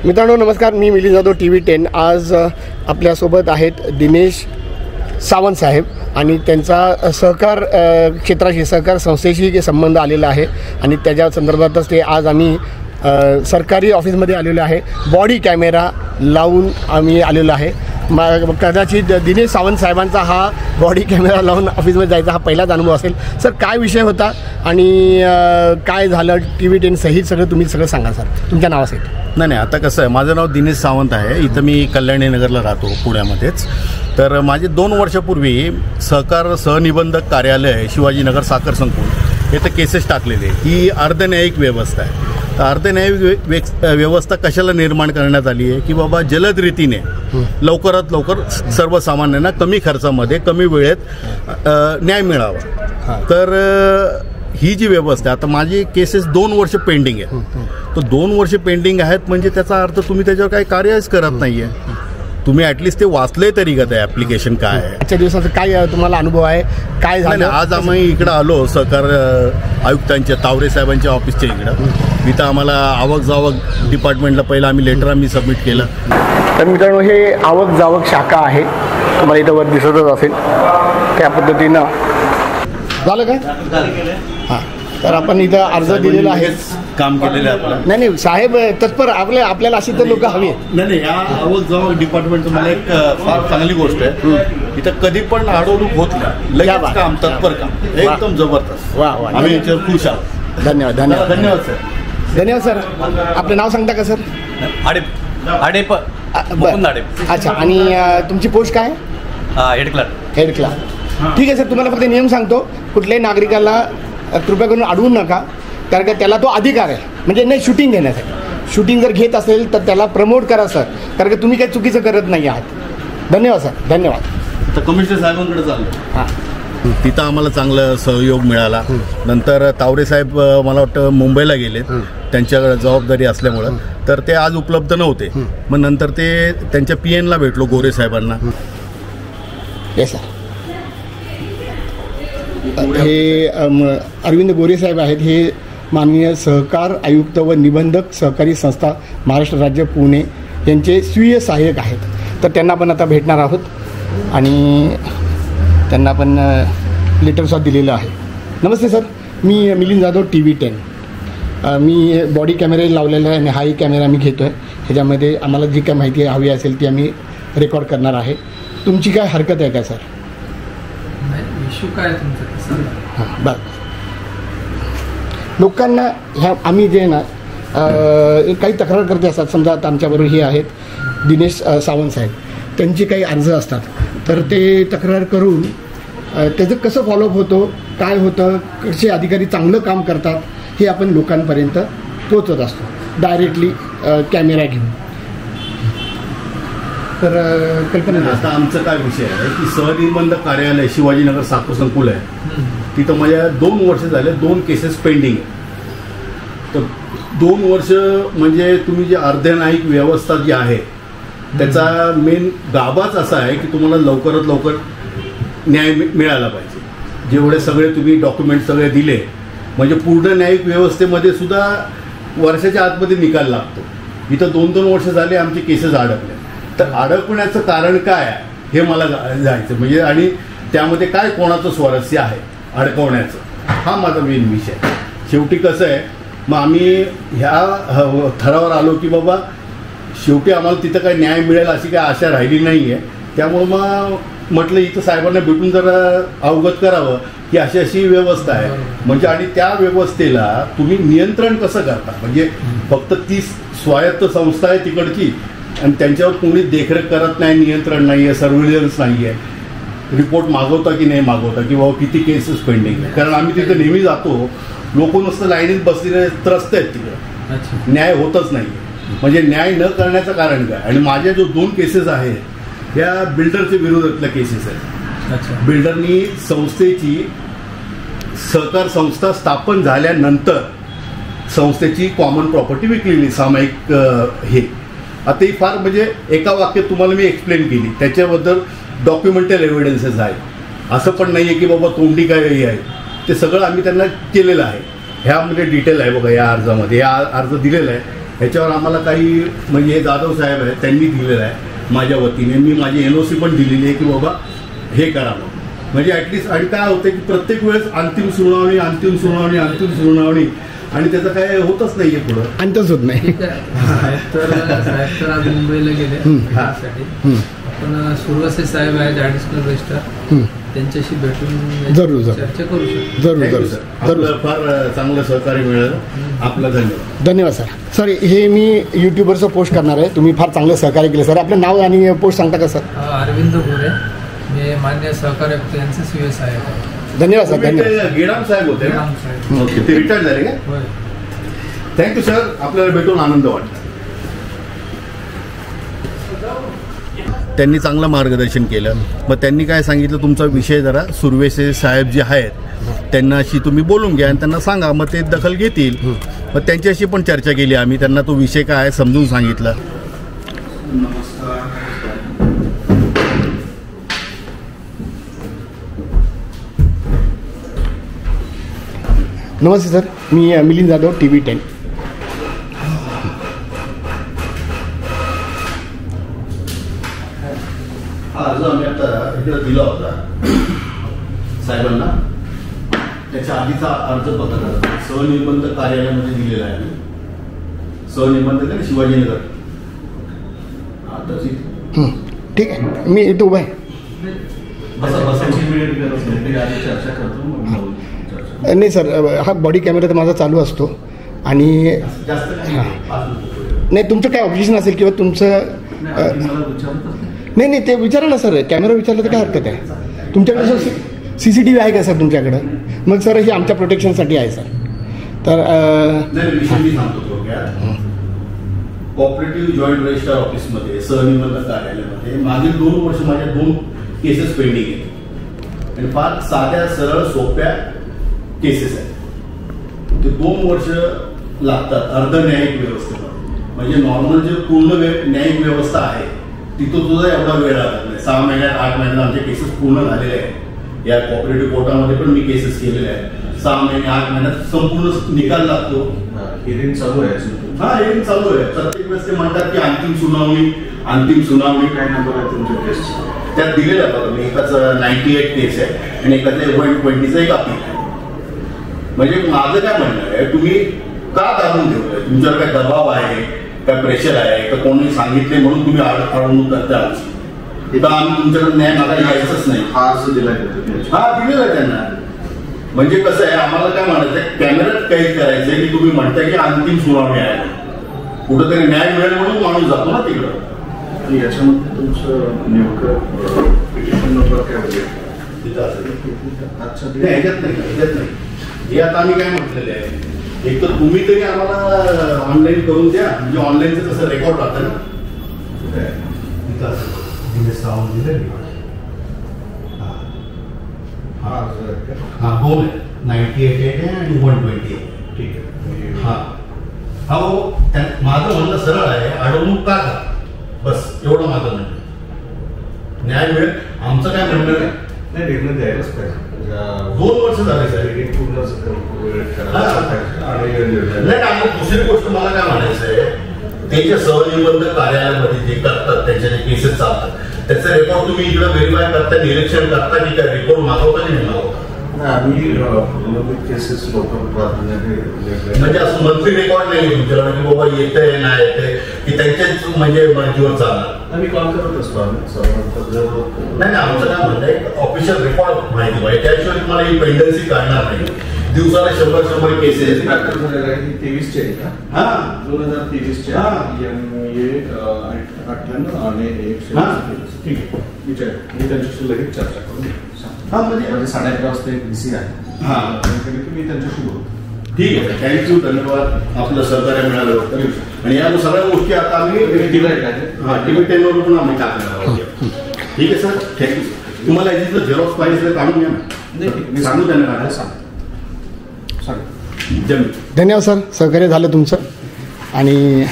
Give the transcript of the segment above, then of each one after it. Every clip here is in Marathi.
मित्रांनो नमस्कार, मी मिलिंद जाधव TV10। आज आपल्यासोबत आहेत दिनेश सावंत साहेब आणि त्यांचा सहकार क्षेत्राशी सहकार संस्थेशी संबंध आलेला आहे आणि त्याच्या संदर्भातच ते आज आम्ही सरकारी ऑफिसमध्ये आलेलो आहे। बॉडी कॅमेरा लावून आम्ही आलेलो आहे। कदाचित दिनेश सावंत साहेबांचा हा बॉडी कॅमेरा लावून ऑफिसमध्ये जायचा हा पहिलाच अनुभव असेल। सर, काय विषय होता आणि काय झालं TV10 सहित सगळं तुम्ही सगळं सांगा सर, तुमच्या नावासहित। नाही, आता कसं आहे, माझं नाव दिनेश सावंत आहे। इथं मी कल्याणी नगरला राहतो, पुण्यामध्येच। तर माझे 2 वर्षापूर्वी सहकार सहनिबंधक कार्यालय शिवाजीनगर साखर संकुल इथं केसेस टाकलेले। ही अर्धन्यायिक व्यवस्था आहे। तर अर्धन्यायिक व्यवस्था कशाला निर्माण करण्यात आली आहे की बाबा जलद रीतीने लवकरात लवकर सर्वसामान्यांना कमी खर्चामध्ये कमी वेळेत न्याय मिळावा। तर ही जी व्यवस्था आहे, आता माझी केसेस 2 वर्ष पेंडिंग आहे। तर 2 वर्ष पेंडिंग आहेत म्हणजे त्याचा अर्थ तुम्ही त्याच्यावर काही कार्यच करत नाही आहे। तुम्ही ॲटलिस्ट ते वाचले तरी का ते ॲप्लिकेशन काय आहे, आजच्या दिवसाचा काय तुम्हाला अनुभव आहे, काय झालं? आज आम्ही इकडं आलो सहकार आयुक्तांच्या तावरे साहेबांच्या ऑफिसच्या इकडं। इथं आम्हाला आवक जावक डिपार्टमेंटला पहिलं आम्ही लेटर सबमिट केलं। तर मित्रांनो, हे आवक जावक शाखा आहे, तुम्हाला इथं वर दिसतच असेल। त्या पद्धतीनं झालं काय? हां, तर आपण इथं अर्ज दिलेला आहे, काम केलेलं आहे आपलं। नाही साहेब तत्पर आपल्याला अशी तर लोक हवी आहेत। नाही, या आवक जावक डिपार्टमेंटचं मला एक फार चांगली गोष्ट आहे। इथं कधी पण अडवणूक होत नाही, लगेच काम, तत्पर काम, एकदम जबरदस्त। वा वा, आम्ही याच्यावर खुश आहोत। धन्यवाद धन्यवाद धन्यवाद सर। धन्यवाद सर। आपलं नाव सांगता का सर? आडेप अच्छा, आणि तुमची पोस्ट काय? Head clerk. ठीक आहे सर, तुम्हाला फक्त नियम सांगतो, कुठल्याही नागरिकाला कृपया करून अडवू नका, कारण का त्याला तो अधिकार आहे, म्हणजे नाही शूटिंग घेण्यासाठी। शूटिंग जर घेत असेल तर त्याला प्रमोट करा सर, कारण का तुम्ही काही चुकीचं करत नाही आहात। धन्यवाद सर, धन्यवाद। तर कमिशनर साहेबांकडे चाललो। हां, तिथं आम्हाला चांगला सहयोग मिळाला। नंतर तावरे साहेब मला वाटतं मुंबईला गेले, त्यांच्याकडे जबाबदारी असल्यामुळं, तर ते आज उपलब्ध नव्हते। मग नंतर ते त्यांच्या PNला भेटलो, गोरे साहेबांना। Yes sir. हे अरविंद गोरे साहेब आहेत, हे माननीय सहकार आयुक्त व निबंधक सहकारी संस्था महाराष्ट्र राज्य पुणे यांचे स्वीय सहाय्यक आहेत। तर त्यांना पण आता भेटणार आहोत आणि त्यांना पण लेटरसुद्धा दिलेलं आहे। नमस्ते सर, मी मिलिंद जाधव TV10। मी बॉडी कॅमेरा लावलेला आहे आणि हाही कॅमेरा मी घेतो आहे। ह्याच्यामध्ये आम्हाला जी काय माहिती हवी असेल ती आम्ही रेकॉर्ड करणार आहे। तुमची काय हरकत आहे का सर? इश्यू काय आहे तुमचा? हां, बरं। लोकांना ह्या आम्ही जे ना काही तक्रार करते असतात, समजा आता आमच्याबरोबर हे आहेत दिनेश सावंत साहेब, त्यांचे काही अर्ज असतात, तर ते तक्रार करून त्याचं कसं फॉलोअप होतो, काय होतं, कसे अधिकारी चांगलं काम करतात हे आपण लोकांपर्यंत पोचवत असतो डायरेक्टली कॅमेरा घेऊन। तर कल्पना, आता आमचं काय विषय आहे की सहनिबंधक कार्यालय शिवाजीनगर साखर संकुल आहे, तिथं माझ्या 2 वर्ष झाले 2 केसेस पेंडिंग आहे। तर 2 वर्ष म्हणजे तुम्ही जी अर्धन्यायिक व्यवस्था जी आहे त्याचा मेन गाभाच असा आहे की तुम्हाला लवकरात लवकर न्याय मिळाला पाहिजे। जेवढे सगळे तुम्ही डॉक्युमेंट सगळे दिले म्हणजे पूर्ण न्यायिक व्यवस्थेमध्ये सुद्धा वर्षाच्या आतमध्ये निकाल लागतो। इथं 2-2 वर्ष झाले आमचे केसेस अडकले। तर अडकण्याचं कारण काय आहे हे मला जायचं म्हणजे, आणि त्यामध्ये काय कोणाचं स्वारस्य आहे अडकवण्याचं, हा माझा मेन विषय। शेवटी कसं आहे, मग आम्ही ह्या थरावर आलो की बाबा शेवटी आम्हाला तिथं काही न्याय मिळेल अशी काही आशा राहिली नाही आहे। त्यामुळं मग म्हटलं इथं साहेबांना भेटून जरा अवगत करावं की अशी अशी व्यवस्था आहे म्हणजे, आणि त्या व्यवस्थेला तुम्ही नियंत्रण कसं करता, म्हणजे फक्त ती स्वायत्त संस्था आहे तिकडची आणि त्यांच्यावर कोणी देखरेख करत नाही, नियंत्रण नाही आहे, सर्व्हिलन्स नाही आहे, रिपोर्ट मागवता की नाही मागवता, की बाबा किती केसेस पेंडिंग आहे। कारण आम्ही तिथे नेहमी जातो, लोक नुसतं लाईनीत बसलेले त्रस्त आहेत तिकडं, न्याय होतच नाही। म्हणजे न्याय न करण्याचं कारण काय? आणि माझ्या जो 2 केसेस आहेत या बिल्डरच्या विरोधातल्या केसेस आहेत। बिल्डरनी संस्थेची सहकार संस्था स्थापन झाल्यानंतर संस्थेची कॉमन प्रॉपर्टी विकलेली, सामायिक हे। आता ही फार म्हणजे एका वाक्यात तुम्हाला मी एक्सप्लेन केली, त्याच्याबद्दल डॉक्युमेंटल एव्हिडन्सेस आहेत। असं पण नाही आहे की बाबा तोंडी काय आहे, ते सगळं आम्ही त्यांना केलेलं आहे। ह्यामध्ये डिटेल आहे बघा, या अर्जामध्ये, या अर्ज दिलेला आहे ह्याच्यावर आम्हाला काही म्हणजे हे जाधव साहेब आहे त्यांनी दिलेलं आहे माझ्या वतीने. मी माझी NOC पण दिलेली आहे की बाबा हे करावं. म्हणजे ॲटलिस्ट आणि काय होतं की प्रत्येक वेळेस अंतिम सुनावणी आणि त्याचं काय होतच नाहीये पुढं. अंतच होत नाही. साहेब तर आज मुंबईला गेले साठी. आपण सुरवसे साहेब आहेत ॲडिशनल रजिस्ट्रार, त्यांच्याशी भेटून जरूर चर्चा करू शकतो. जरूर फार चांगलं सहकार्य मिळालं. आपला धन्यवाद. धन्यवाद सर. सर हे मी यूट्यूबवरचं पोस्ट करणार आहे. तुम्ही फार चांगलं सहकार्य केलं सर. आपलं नाव आणि पोस्ट सांगता का सर? अरविंद गोरे, मी मान्य सहकार्य यांचे COS आहे. धन्यवाद सर. धन्यवाद. गेडाम साहेब होते ना? ओके, ते रिटायर झाले का? Thank you sir. आपल्याला भेटून आनंद वाटला. त्यांनी चांगलं मार्गदर्शन केलं. मग त्यांनी काय सांगितलं, तुमचा विषय जरा सुरवेसे साहेब जे आहेत त्यांनाशी तुम्ही बोलून घ्या आणि त्यांना सांगा, मग ते दखल घेतील. मग त्यांच्याशी पण चर्चा केली आम्ही. त्यांना तो विषय काय आहे समजून सांगितलं. नमस्ते सर, मी मिलिंद जाधव, TV 10. हा अर्ज आम्ही आता इकडे दिला होता साहेबांना. त्याच्या आधीचा अर्ज पत्र सहनिबंध कार्यालयामध्ये दिलेला आहे. सहनिबंध का शिवाजीनगर. ठीक आहे, मी इथं उभा आहे. नाही सर, हा बॉडी कॅमेरा तर माझा चालू असतो आणि नाही तुमचं काय ऑब्जेक्शन असेल किंवा तुमचं नाही ते विचारा ना सर. कॅमेरा विचारलं तर काय हरकत आहे? तुमच्याकडे सर CCTV आहे का सर तुमच्याकडं? मग सर हे आमच्या प्रोटेक्शनसाठी आहे सर. तर कोऑपरेटिव्ह जॉईंट रजिस्ट्रार ऑफिसमध्ये सहनिबंध कार्यालयामध्ये मागील 2 वर्ष माझ्या 2 केसेस पेंडिंग आहेत आणि फार साध्या सरळ सोप्या केसेस आहेत. ते 2 वर्ष लागतात अर्धन्यायिक व्यवस्थेमध्ये. म्हणजे नॉर्मल जे पूर्ण न्यायिक व्यवस्था आहे तिथं तुझा एवढा वेळ लागत नाही. 6 महिन्यात 8 महिन्यात आमचे केसेस पूर्ण झालेले आहेत. या कोऑपरेटिव्ह कोर्टामध्ये पण मी केसेस केलेले आहेत. 6 महिने 8 महिन्यात संपूर्ण निकाल लागतो. हिअरिंग चालू आहे. हिअरिंग चालू आहे. प्रत्येक वेळेस ते म्हणतात की अंतिम सुनावणी. काय नंबर आहे तुमच्या केसचा? त्यात दिलेला बघा मी. एकाचं 98 केस आहे आणि एकाचं 120चं एक अपील आहे. म्हणजे माझं काय म्हणणं आहे, तुम्ही का दाबून ठेवलंय? तुमच्यावर काय दबाव आहे, काय प्रेशर आहे, का कोणी सांगितले म्हणून तुम्ही अडवणूक करता आमची? तिथं आम्ही तुमच्याकडे न्याय मागायला यायचंच नाही. हा अर्ज दिला दिलेला त्यांना. म्हणजे कसं आहे, आम्हाला काय म्हणायचं, कॅमेऱ्यात कैद करायचंय की तुम्ही म्हणताय की अंतिम सुनावणी आहे, कुठंतरी न्याय मिळेल म्हणून माणूस जातो ना तिकडं. याच्यामध्ये तुमचं नेमकं पिटिशन नंबर काय होते? ह्याच्यात नाही. हे आता आम्ही काय म्हटलेलं आहे, एक तर तुम्ही तरी आम्हाला ऑनलाईन करून द्या. म्हणजे ऑनलाईनचं कसं रेकॉर्ड राहतं ना. हा 2 आहे, 98 आहे आणि 120 आहे. ठीक आहे. हा हो, माझं म्हणणं सरळ आहे, अडवणूक का करा बस एवढं माझं म्हणणं. न्याय मिळेल आमचं काय म्हणणं आहे. नाही, निर्णय द्यायलाच पाहिजे. 2 वर्ष झाले साहेब. नाही, दुसरी गोष्ट मला काय म्हणायचं आहे, ते जे सहनिबंध कार्यालयामध्ये जे करतात त्यांच्या जे केसेस चालतात त्याचं रेकॉर्ड तुम्ही इकडे व्हेरीफाय करता, निरीक्षण करता की काय रिपोर्ट मागवता की नाही मागवता? आम्ही केसेस म्हणजे असं मंथली रेकॉर्ड नाही तुमच्याकडे की बाबा येतंय नाही येतंय की त्यांच्याच म्हणजे मर्जीवर चालणार? आम्ही कॉल करत असतो. नाही, आमचं काय म्हणणं आहे, ऑफिशियल रेकॉर्ड माहिती पाहिजे. त्याशिवाय तुम्हाला ही पेंडन्सी काढणार नाही. दिवसाला 100 केसेस. 23 चे का? हा, 2023 चे 98 आणि 100. ठीक आहे, विचार मी त्यांच्याशी लगेच चर्चा करून. म्हणजे 11:30 वाजता एक VC आहे. मी त्यांच्याशी बोलतो. ठीक आहे, थँक्यू, धन्यवाद. आपलं सहकार्य मिळालं होतं आणि या सगळ्या गोष्टी आता आम्ही TV 10 वर पण आम्ही टाकणार आहोत. ठीक आहे सर, थँक्यू. तुम्हाला याच्यातलं झेरॉक्स पाहिजे तर काढून घ्या ना. सांगू त्यांना. धन्यवाद सर, सहकार्य झालं तुमचं आणि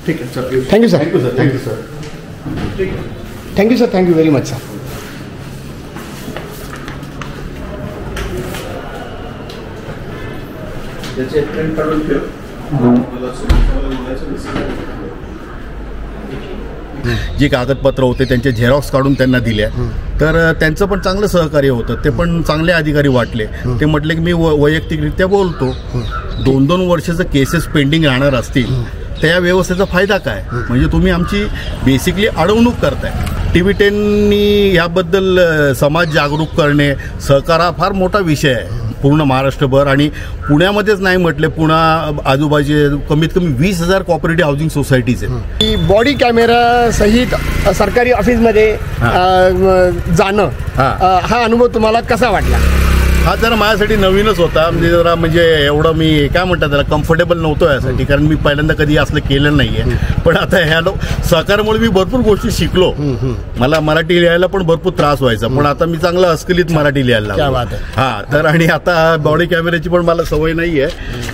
ठीक आहे sir. Thank you sir. Thank you sir. Thank you sir. Thank you sir. Thank you very much sir. त्याचे प्रिंट काढून ठेव. जी कागदपत्र होते त्यांचे झेरॉक्स काढून त्यांना दिल्या, तर त्यांचं पण चांगलं सहकार्य होतं. ते पण चांगले अधिकारी वाटले. ते म्हटले की मी वैयक्तिकरित्या बोलतो, 2-2 वर्षाचं केसेस पेंडिंग राहणार असतील तर या व्यवस्थेचा फायदा काय? म्हणजे तुम्ही आमची बेसिकली अडवणूक करताय. TV10नी याबद्दल समाज जागरूक करणे, सहकार हा फार मोठा विषय आहे पूर्ण महाराष्ट्रभर, आणि पुण्यामध्येच नाही म्हटले, पुणा आजूबाजू कमीत कमी 20,000 कॉपरेटिव्ह हाऊसिंग सोसायटीज आहेत. बॉडी कॅमेरा सहित सरकारी ऑफिसमध्ये जाणं, हा अनुभव तुम्हाला कसा वाटला? हा जरा माझ्यासाठी नवीनच होता. म्हणजे एवढं मी काय म्हणतात त्याला कम्फर्टेबल नव्हतो यासाठी, कारण मी पहिल्यांदा कधी असलं केलं नाहीये. पण आता ह्या सहकारामुळे मी भरपूर गोष्टी शिकलो. मला मराठी लिहायला पण भरपूर त्रास व्हायचा, पण आता मी चांगलं अस्खलित मराठी लिहायला लागलो. हा, तर आणि आता बॉडी कॅमेऱ्याची पण मला सवय नाहीये,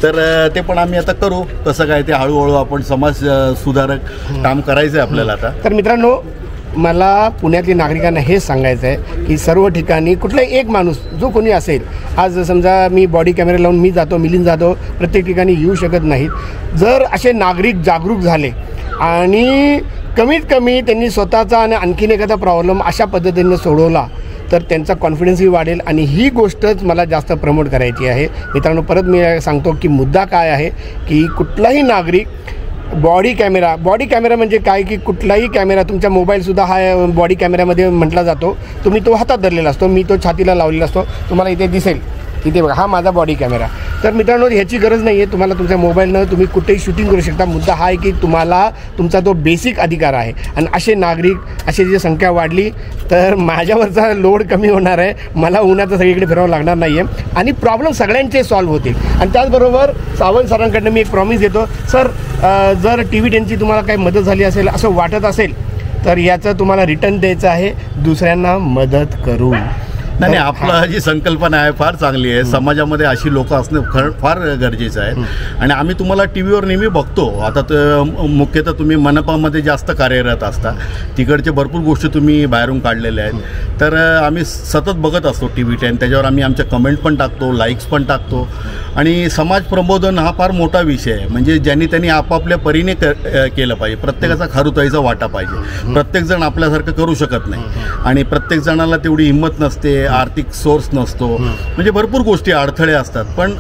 तर ते पण आम्ही आता करू. कसं काय ते हळूहळू आपण समाज सुधारक काम करायचंय आपल्याला आता. तर मित्रांनो, मला पुण्यातील नागरिकांना हेच सांगायचं आहे की सर्व ठिकाणी कुठलाही एक माणूस जो कोणी असेल, आज समजा मी बॉडी कॅमेरा लावून मी जातो, मिलिंद जाधव प्रत्येक ठिकाणी येऊ शकत नाहीत. जर असे नागरिक जागरूक झाले आणि कमीत कमी त्यांनी स्वतःचा आणि आणखीन एखादा प्रॉब्लेम अशा पद्धतीने सोडवला तर त्यांचा कॉन्फिडन्सही वाढेल. आणि ही गोष्टच मला जास्त प्रमोट करायची आहे. मित्रांनो, परत मी सांगतो की मुद्दा काय आहे की कुठलाही नागरिक बॉडी कॅमेरा म्हणजे काय की कुठलाही कॅमेरा, तुमचा मोबाईलसुद्धा हा बॉडी कॅमेऱ्यामध्ये म्हटला जातो. तुम्ही तो हातात धरलेला असतो, मी तो छातीला लावलेला असतो, तुम्हाला इथे दिसेल, इथे बघा, हा माझा बॉडी कॅमेरा. तर मित्रांनो, ह्याची गरज नाही आहे. तुम्हाला तुमच्या मोबाईलनं तुम्ही कुठेही शूटिंग करू शकता. मुद्दा हा आहे की तुम्हाला तुमचा तो बेसिक अधिकार आहे. आणि असे नागरिक, अशी जी संख्या वाढली तर माझ्यावरचा लोड कमी होणार आहे. मला उन्हाचं सगळीकडे फिरावं लागणार नाही आहे आणि प्रॉब्लेम सगळ्यांचे सॉल्व्ह होतील. आणि त्याचबरोबर सावंत सरांकडनं मी एक प्रॉमिस देतो, सर, जर TV10ची तुम्हाला काही मदत झाली असेल असं वाटत असेल तर याचं तुम्हाला रिटर्न द्यायचं आहे, दुसऱ्यांना मदत करू. नाही, आपला जी संकल्पना आहे फार चांगली आहे. समाजामध्ये अशी लोक असणं फार गरजेचं आहे. आणि आम्ही तुम्हाला TV वर नेहमी बघतो. आता मुख्यतः तुम्ही मनपामध्ये जास्त कार्यरत असता, तिकडचे भरपूर गोष्टी तुम्ही बाहेरून काढलेल्या आहेत. तर आम्ही सतत बघत असतो TV10. त्याच्यावर आम्ही आमच्या कमेंट पण टाकतो, लाईक्स पण टाकतो. आणि समाज प्रबोधन हा फार मोठा विषय आहे. म्हणजे ज्यांनी त्यांनी आपापल्या परीने केलं पाहिजे. प्रत्येकाचा खारुताईचा वाटा पाहिजे. प्रत्येकजण आपल्यासारखं करू शकत नाही आणि प्रत्येक जणाला तेवढी हिंमत नसते, आर्थिक सोर्स नसतो, म्हणजे भरपूर गोष्टी अडथळे असतात. पण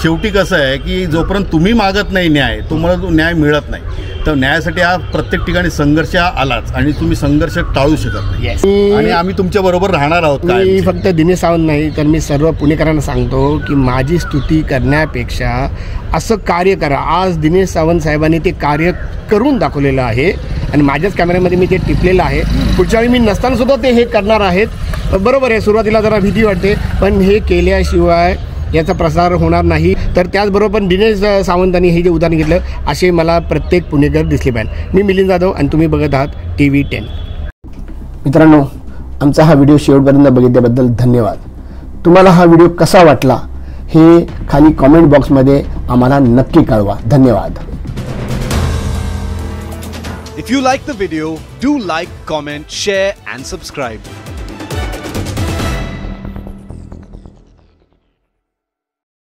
शेवटी कसं आहे की जोपर्यंत तुम्ही मागत नाही न्याय, तुम्हाला न्याय मिळत नाही. तर न्यायासाठी हा प्रत्येक ठिकाणी संघर्ष आलाच आणि तुम्ही संघर्ष टाळू शकत नाही. आणि आम्ही तुमच्या बरोबर राहणार आहोत. मी फक्त दिनेश सावंत नाही तर मी सर्व पुणेकरांना सांगतो की माझी स्तुती करण्यापेक्षा असं कार्य करा. आज दिनेश सावंत साहेबांनी ते कार्य करून दाखवलेलं आहे आणि माझ्याच कॅमेऱ्यामध्ये मी ते टिपलेलं आहे. पुढच्या वेळी मी नसताना सुद्धा ते हे करणार आहेत. बरोबर आहे, सुरुवातीला जरा भीती वाटते, पण हे केल्याशिवाय याचा प्रसार होणार नाही. तर त्याचबरोबर दिनेश सावंतांनी हे जे उदाहरण घेतलं, असे मला प्रत्येक पुणेकर दिसले पाहिजे. मी मिलिंद जाधव आणि तुम्ही बघत आहात TV10. मित्रांनो, आमचा हा व्हिडिओ शेवटपर्यंत बघितल्याबद्दल धन्यवाद. तुम्हाला हा व्हिडिओ कसा वाटला हे खाली कॉमेंट बॉक्समध्ये आम्हाला नक्की कळवा. धन्यवाद. If you like the video, do like, comment, share and subscribe.